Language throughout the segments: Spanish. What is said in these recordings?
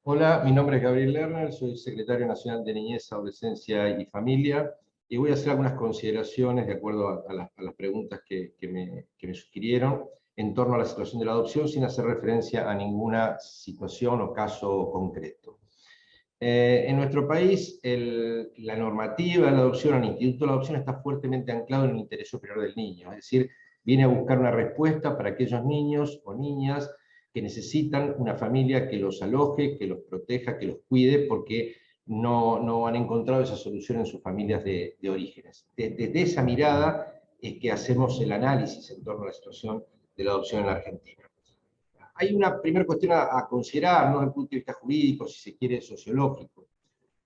Hola, mi nombre es Gabriel Lerner, soy secretario nacional de Niñez, Adolescencia y Familia, y voy a hacer algunas consideraciones de acuerdo a las preguntas que me sugirieron en torno a la situación de la adopción, sin hacer referencia a ninguna situación o caso concreto. En nuestro país, la normativa de la adopción, el Instituto de la Adopción, está fuertemente anclado en el interés superior del niño, es decir, viene a buscar una respuesta para aquellos niños o niñas que necesitan una familia que los aloje, que los proteja, que los cuide, porque no han encontrado esa solución en sus familias de orígenes. Desde esa mirada es que hacemos el análisis en torno a la situación de la adopción en la Argentina. Hay una primera cuestión a considerar, ¿no? Desde el punto de vista jurídico, si se quiere, sociológico.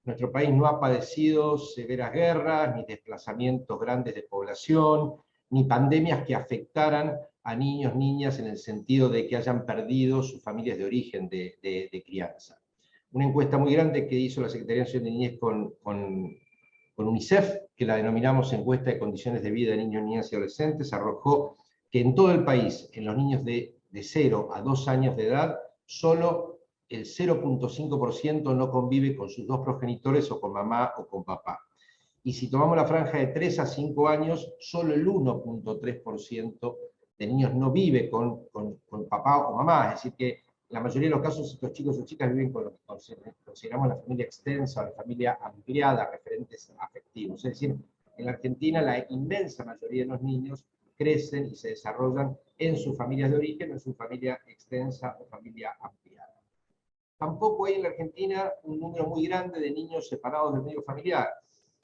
Nuestro país no ha padecido severas guerras, ni desplazamientos grandes de población, ni pandemias que afectaran a niños, niñas, en el sentido de que hayan perdido sus familias de origen de crianza. Una encuesta muy grande que hizo la Secretaría Nacional de Niñez con UNICEF, que la denominamos Encuesta de Condiciones de Vida de Niños, Niñas y Adolescentes, arrojó que en todo el país, en los niños de 0 a 2 años de edad, solo el 0,5% no convive con sus dos progenitores o con mamá o con papá. Y si tomamos la franja de 3 a 5 años, solo el 1,3% de niños no vive con papá o mamá. Es decir, que en la mayoría de los casos estos chicos o chicas viven con lo que consideramos la familia extensa, la familia ampliada, referentes afectivos. Es decir, en la Argentina la inmensa mayoría de los niños crecen y se desarrollan en sus familias de origen, en su familia extensa o familia ampliada. Tampoco hay en la Argentina un número muy grande de niños separados del medio familiar.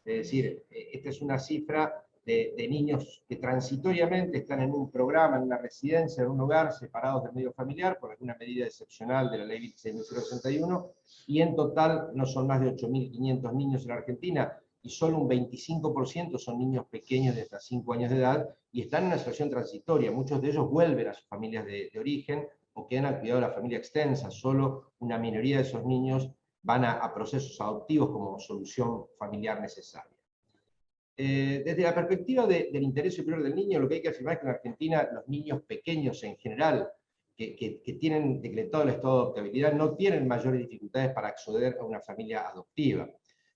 Es decir, esta es una cifra de niños que transitoriamente están en un programa, en una residencia, en un hogar, separados del medio familiar, por alguna medida excepcional de la ley 26.061, y en total no son más de 8.500 niños en la Argentina, y solo un 25% son niños pequeños de hasta 5 años de edad, y están en una situación transitoria. Muchos de ellos vuelven a sus familias de origen, o quedan al cuidado de la familia extensa. Solo una minoría de esos niños van a procesos adoptivos como solución familiar necesaria. Desde la perspectiva del interés superior del niño, lo que hay que afirmar es que en Argentina los niños pequeños en general, que tienen decretado el estado de adoptabilidad, no tienen mayores dificultades para acceder a una familia adoptiva.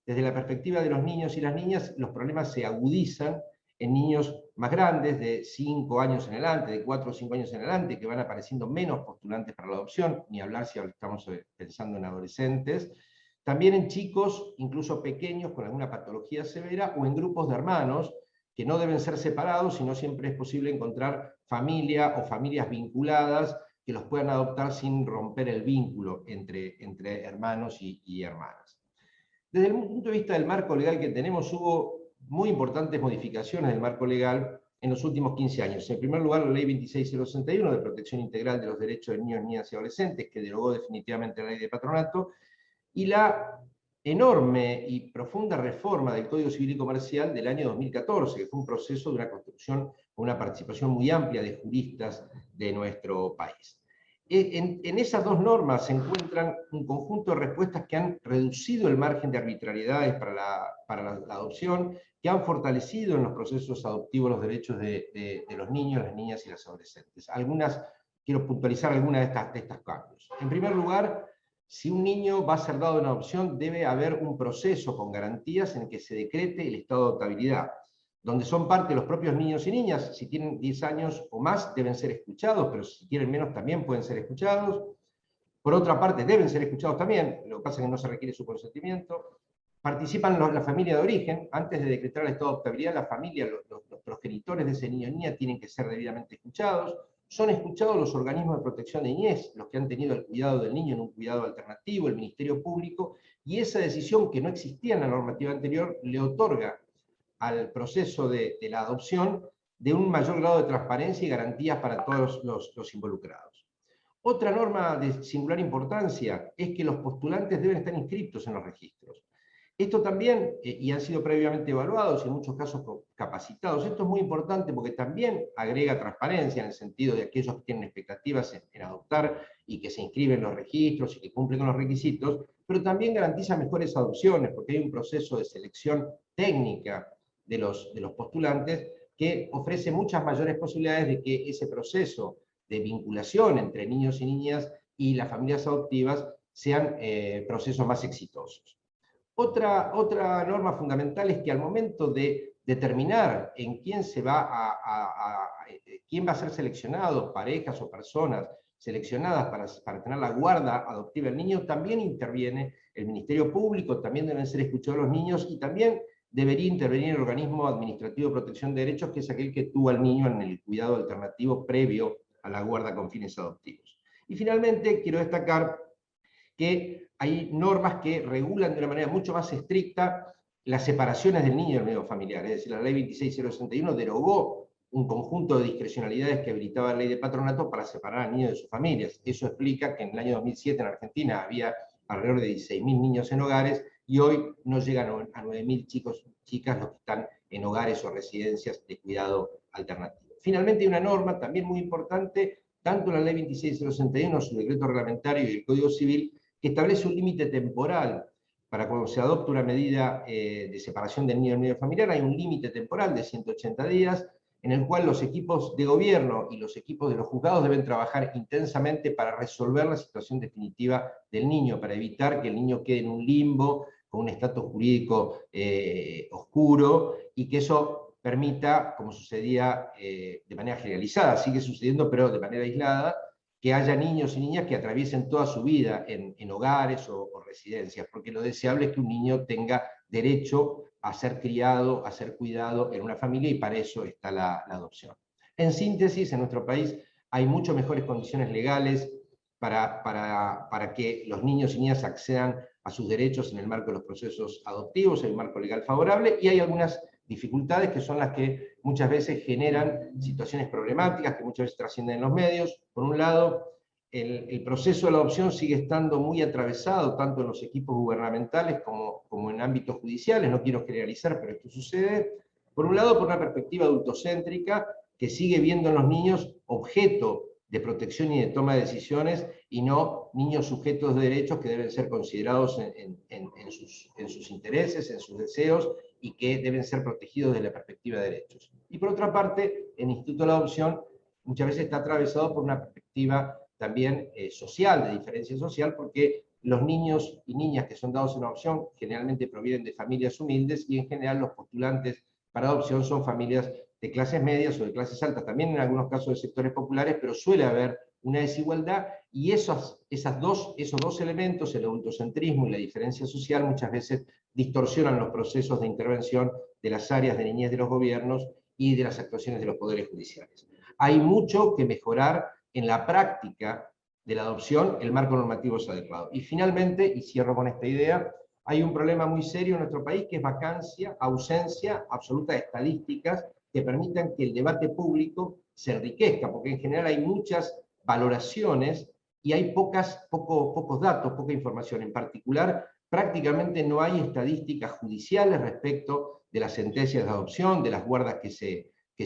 Desde la perspectiva de los niños y las niñas, los problemas se agudizan en niños más grandes, de 5 años en adelante, de 4 o 5 años en adelante, que van apareciendo menos postulantes para la adopción, ni hablar si estamos pensando en adolescentes. También en chicos, incluso pequeños, con alguna patología severa, o en grupos de hermanos, que no deben ser separados, sino siempre es posible encontrar familia o familias vinculadas que los puedan adoptar sin romper el vínculo entre hermanos y hermanas. Desde el punto de vista del marco legal que tenemos, hubo muy importantes modificaciones del marco legal en los últimos 15 años. En primer lugar, la ley 26.061 de protección integral de los derechos de niños, niñas y adolescentes, que derogó definitivamente la ley de patronato, y la enorme y profunda reforma del Código Civil y Comercial del año 2014, que fue un proceso de una construcción con una participación muy amplia de juristas de nuestro país. En esas dos normas se encuentran un conjunto de respuestas que han reducido el margen de arbitrariedades para la adopción, que han fortalecido en los procesos adoptivos los derechos de los niños, las niñas y las adolescentes. Quiero puntualizar algunas de estos cambios. En primer lugar, si un niño va a ser dado en adopción, debe haber un proceso con garantías en el que se decrete el estado de adoptabilidad, donde son parte los propios niños y niñas. Si tienen 10 años o más deben ser escuchados, pero si tienen menos también pueden ser escuchados. Por otra parte, deben ser escuchados también, lo que pasa es que no se requiere su consentimiento. Participan la familia de origen. Antes de decretar el estado de adoptabilidad, la familia, los progenitores de ese niño o niña tienen que ser debidamente escuchados. Son escuchados los organismos de protección de niñez, los que han tenido el cuidado del niño en un cuidado alternativo, el Ministerio Público, y esa decisión que no existía en la normativa anterior le otorga al proceso de la adopción de un mayor grado de transparencia y garantías para todos los involucrados. Otra norma de singular importancia es que los postulantes deben estar inscritos en los registros. Esto también, y han sido previamente evaluados y en muchos casos capacitados, esto es muy importante porque también agrega transparencia en el sentido de aquellos que tienen expectativas en adoptar y que se inscriben en los registros y que cumplen con los requisitos, pero también garantiza mejores adopciones porque hay un proceso de selección técnica de los postulantes que ofrece muchas mayores posibilidades de que ese proceso de vinculación entre niños y niñas y las familias adoptivas sean procesos más exitosos. Otra norma fundamental es que al momento de determinar en quién quién va a ser seleccionado, parejas o personas seleccionadas para tener la guarda adoptiva del niño, también interviene el Ministerio Público, también deben ser escuchados los niños y también debería intervenir el organismo administrativo de protección de derechos, que es aquel que tuvo al niño en el cuidado alternativo previo a la guarda con fines adoptivos. Y finalmente quiero destacar que hay normas que regulan de una manera mucho más estricta las separaciones del niño del medio familiar. Es decir, la ley 26061 derogó un conjunto de discrecionalidades que habilitaba la ley de patronato para separar al niño de sus familias. Eso explica que en el año 2007 en Argentina había alrededor de 16.000 niños en hogares y hoy no llegan a 9.000 chicos, chicas los que están en hogares o residencias de cuidado alternativo. Finalmente hay una norma también muy importante, tanto en la ley 26061, su decreto reglamentario y el Código Civil, que establece un límite temporal para cuando se adopta una medida de separación del niño del medio familiar. Hay un límite temporal de 180 días, en el cual los equipos de gobierno y los equipos de los juzgados deben trabajar intensamente para resolver la situación definitiva del niño, para evitar que el niño quede en un limbo, con un estatus jurídico oscuro, y que eso permita, como sucedía de manera generalizada, sigue sucediendo pero de manera aislada, que haya niños y niñas que atraviesen toda su vida en hogares o residencias, porque lo deseable es que un niño tenga derecho a ser criado, a ser cuidado en una familia, y para eso está la adopción. En síntesis, en nuestro país hay mucho mejores condiciones legales para que los niños y niñas accedan a sus derechos en el marco de los procesos adoptivos, hay un marco legal favorable, y hay algunas dificultades que son las que muchas veces generan situaciones problemáticas, que muchas veces trascienden en los medios. Por un lado, el proceso de la adopción sigue estando muy atravesado, tanto en los equipos gubernamentales como en ámbitos judiciales, no quiero generalizar, pero esto sucede. Por un lado, por una perspectiva adultocéntrica, que sigue viendo en los niños objeto de protección y de toma de decisiones, y no niños sujetos de derechos que deben ser considerados en sus intereses, en sus deseos, y que deben ser protegidos desde la perspectiva de derechos. Y por otra parte, el Instituto de la Adopción muchas veces está atravesado por una perspectiva también social, de diferencia social, porque los niños y niñas que son dados en adopción generalmente provienen de familias humildes, y en general los postulantes para adopción son familias de clases medias o de clases altas, también en algunos casos de sectores populares, pero suele haber una desigualdad, y esos dos elementos, el adultocentrismo y la diferencia social, muchas veces distorsionan los procesos de intervención de las áreas de niñez de los gobiernos y de las actuaciones de los poderes judiciales. Hay mucho que mejorar en la práctica de la adopción, el marco normativo es adecuado. Y finalmente, y cierro con esta idea, hay un problema muy serio en nuestro país, que es vacancia, ausencia absoluta de estadísticas que permitan que el debate público se enriquezca, porque en general hay muchas valoraciones y hay pocos datos, poca información. En particular, prácticamente no hay estadísticas judiciales respecto de las sentencias de adopción, de las guardas que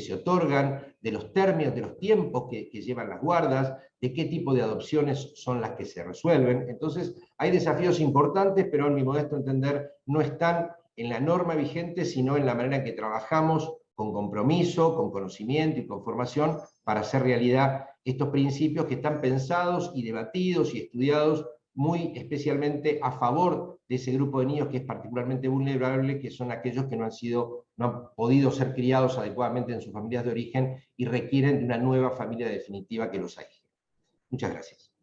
se otorgan, de los términos, de los tiempos que llevan las guardas, de qué tipo de adopciones son las que se resuelven. Entonces, hay desafíos importantes, pero en mi modesto entender no están en la norma vigente, sino en la manera en que trabajamos con compromiso, con conocimiento y con formación para hacer realidad estos principios que están pensados y debatidos y estudiados muy especialmente a favor de ese grupo de niños que es particularmente vulnerable, que son aquellos que no han podido ser criados adecuadamente en sus familias de origen y requieren de una nueva familia definitiva que los ayude. Muchas gracias.